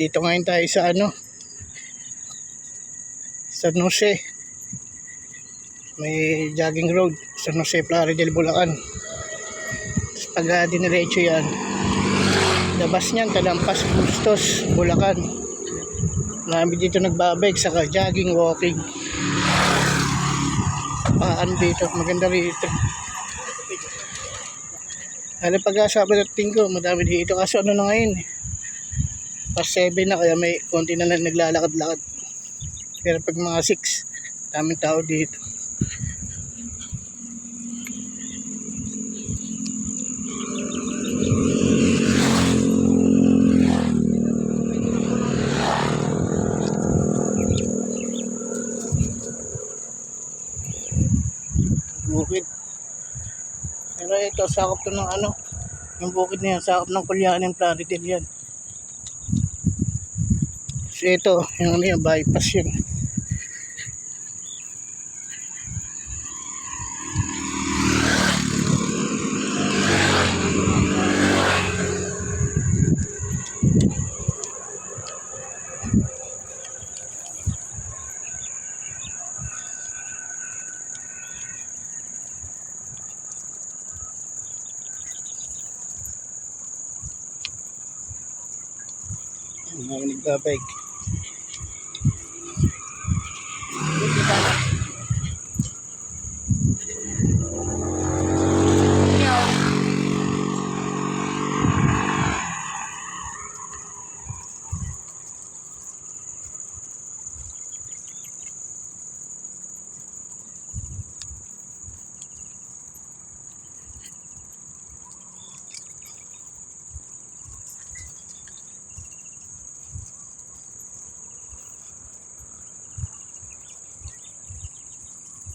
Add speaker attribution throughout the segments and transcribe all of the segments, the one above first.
Speaker 1: Dito ngayon tayo sa San Jose. May jogging road, San Jose, Plaridel, Bulacan. Tapos pag diniretso yan, labas niyan, Talampas, Bustos, Bulacan. Marami dito nagbabike, saka jogging, walking. Dito, maganda rito. Lalo pag sabi ng tingko, madami dito. Kaso na ngayon, past 7 na, kaya may konti na lang naglalakad-lakad. Pero pag mga 6, daming tao dito. Bukid. Pero ito, sakop to ng yung bukid na yan, sakop ng Kulyanin, Plaridel yan. So ito, yung yung bypass yun. Mga nagbabike.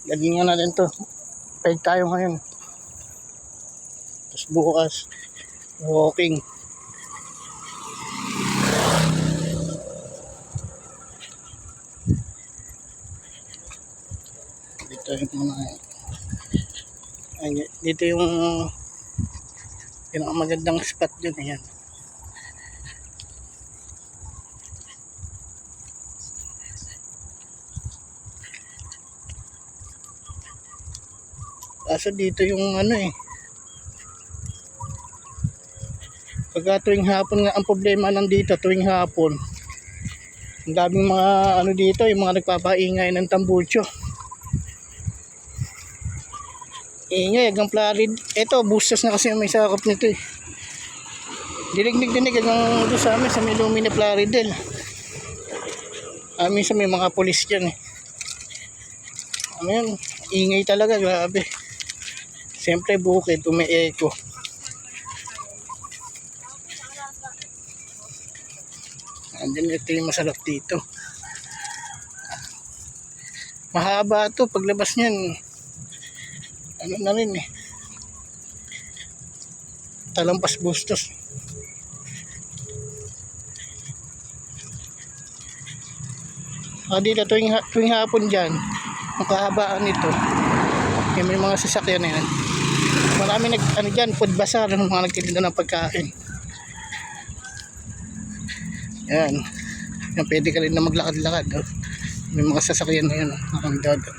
Speaker 1: Lagyan nga natin to. Peg tayo ngayon. Tapos bukas, walking. Dito yung mga dito yung pinakamagandang spot dun. Ayan. Kaso dito yung pagka tuwing hapon nga ang problema nandito, tuwing hapon ang daming mga dito, yung mga nagpapaingay ng tambucho. Ingay hanggang Plaridel. Ito, Bustos na kasi may sakop nito eh. Dinig hanggang doon sa amin, sa may Lumina, Plaridel. Minsan may mga pulis dyan eh. Yan, ingay talaga, grabe. Siyempre bukid, umi-echo. Andyan, ito yung masarap dito. Mahaba to, paglabas niyan, na rin eh. Talampas, Bustos. Dito tuwing hapon dyan, ang kahabaan nito, may mga sasakyan na yan. Marami dyan, food bazaar, ng mga nagtitinda ng pagkain. Yan. Yan, pwede ka rin na maglakad-lakad. Oh. May mga sasakyan na yan. Ang dada.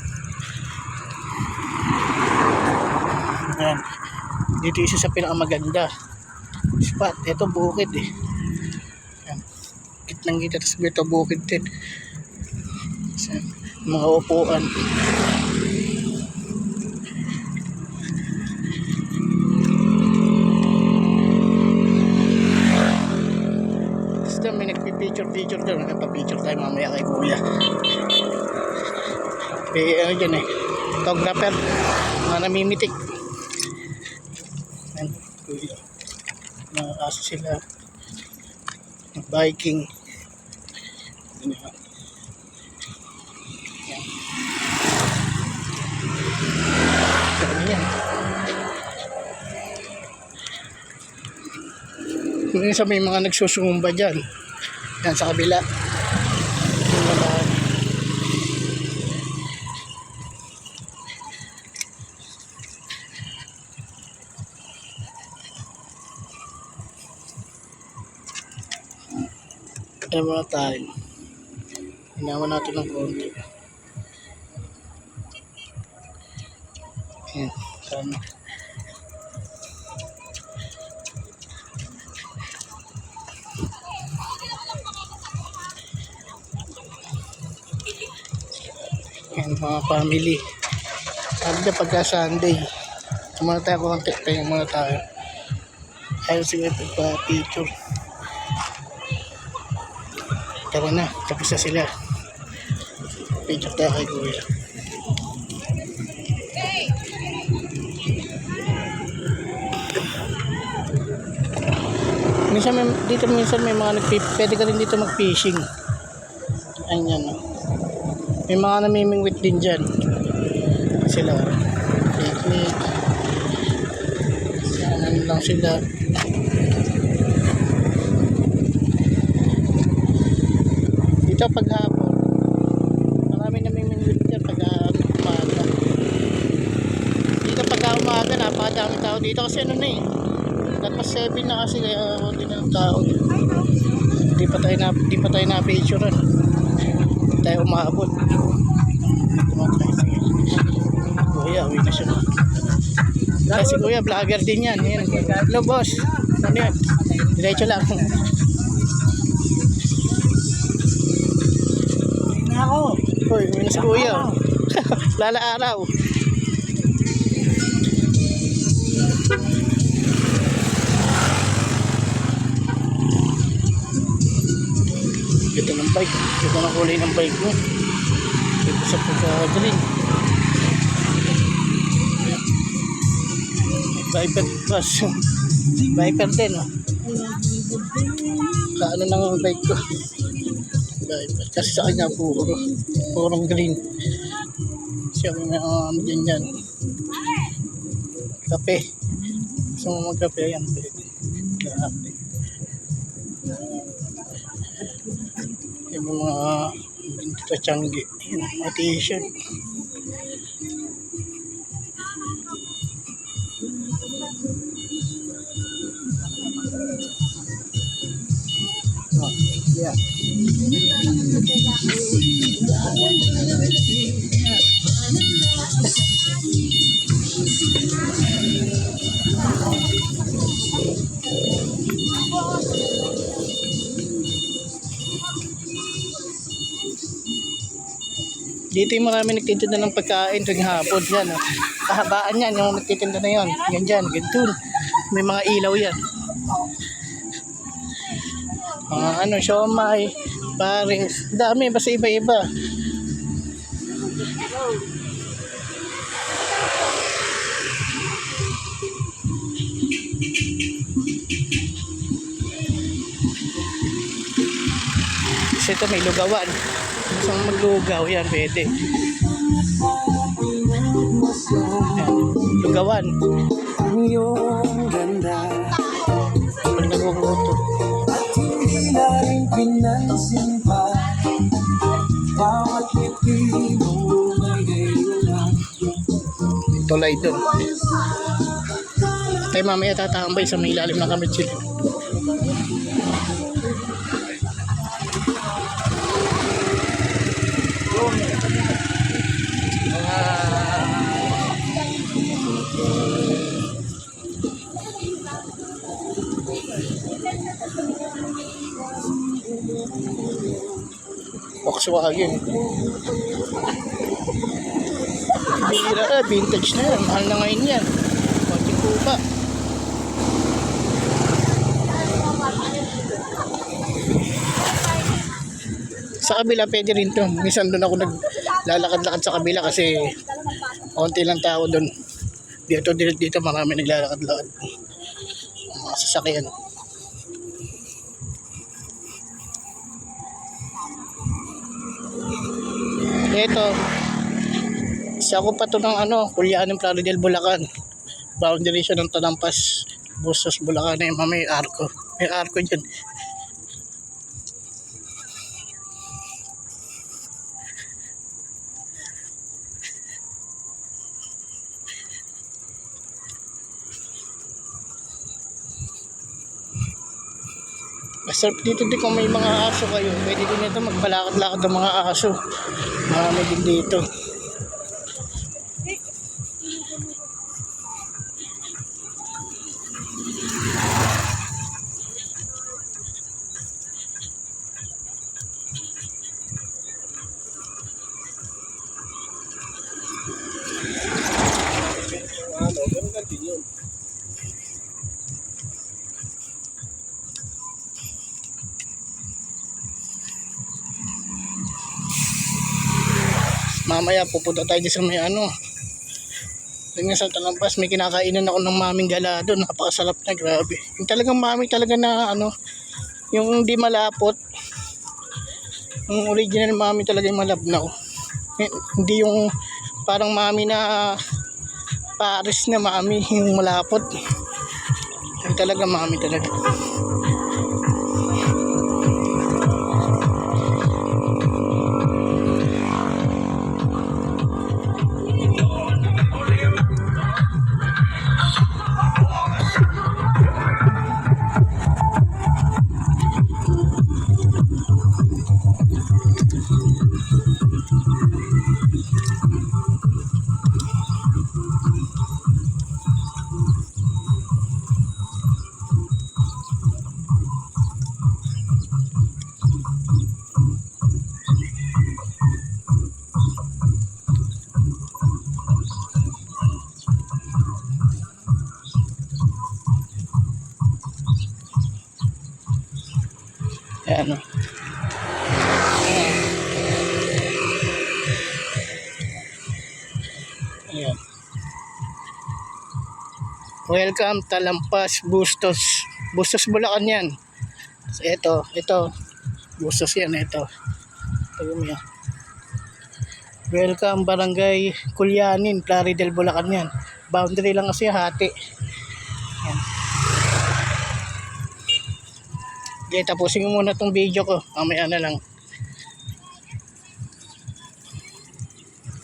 Speaker 1: Yan. Dito isa sa pinakamaganda spot. Ito bukid eh. Yan. Kitnang kita. Tapos dito bukid din. Yan. Mga upuan. May nagpipicture doon. Nagpa-picture tayo mamaya kay kuya. Dyan eh, photographer, mga namimitik. Ayan, kuya. Mga kaso sila biking. Ayan. Ayan. Minsan may mga nagsusumba dyan. Yan sa kabila. Alam mo na tayo. Hinawa natin ng konti. Ayan. Sana. Ayan mga family. Sabi na pagka Sunday. Muna tayo konti. Tayo muna tayo. Ayaw sige pagpa-picture. Tara na. Tapos na sila. Picture tayo kay Kuya. Minsan may mga pwede ka rin dito mag-fishing. Ayan o. May mga namimingwit din dyan. Sila. Picnic. Ano lang sila. Dito paghapon. Marami namimingwit dyan umaga. Dito pagka umaga, napakadami tao dito kasi ano na eh. Tapos 7 na kasi kaya hindi na ng tao. Di pa tayo na-picturean. Hindi tayo umabot. Kuya, uwi na siya. Kasi kuya, vlogger din yan. Hello boss. Ano yan? Diretso lang.
Speaker 2: Ako.
Speaker 1: Uy, uwi na si kuya. Lala araw. Ganda ng bike. Ganda ng kulay ng bike mo. Ito sa pagka-green. Viper plus. Viper din oh. Kaano lang ang bike ko. Viper. Kasi sa kanya purong green. Siya may din yan. Kape. Gusto mo magkape yan. Grabe. Yung mga dito Changi. Yun, mga t-shirt. Oh, yeah. Dito yung marami nagtitinda ng pagkain tuwing hapon yan. Oh. Kahabaan yan, yung nagtitinda na yun. Yan dyan, ganito. May mga ilaw yan. Mga siomay, pares. Dami, basta iba-iba. Kasi ito may lugawan. Gusto mo maglugaw, yan pwede. Yan, lugawan.
Speaker 2: Ang iyong ganda
Speaker 1: Pag nagugluto.
Speaker 2: at hindi na rin pinansin pa. Bawat ngiti mo may gayunan.
Speaker 1: Tulay doon. Tayo mamaya tatambay sa may ilalim ng kamitsil. Volkswagen. Bira na, vintage na yan. Mahal na ngayon yan. Konting kupa. Sa kabila pwede rin to. Minsan doon ako naglalakad-lakad sa kabila kasi konti lang tao doon. Dito marami naglalakad-lakad. Mga sasakyan. Ito, isa ko pa to ng Kulyanin Plaridel, Bulacan. Boundary siya ng Tanampas, Bustos, Bulacan. May arko. May arko dyan. Masarap dito din kung may mga aso kayo. Pwede din ito magpalakad-lakad ng mga aso. Marami din dito. Mamaya pupunta tayo sa may ano. Tingnan sa Talampas, may kinakainan ako ng maming gala doon. Napakasarap na, grabe. Yung talagang mami talaga na ano, yung hindi malapot. Yung original mami talaga yung malabnaw. Hindi yung parang mami na Paris na mami, yung malapot. Yung talaga mami talaga. Ayan o. Ayan. Welcome Talampas, Bustos. Bustos Bulacan yan. So, ito. Bustos yan, ito. Welcome Barangay Kulyanin, Plaridel, Bulacan yan. Boundary lang kasi hati. Ayan. Okay, tapusin ko muna tong video ko. Mamaya na lang.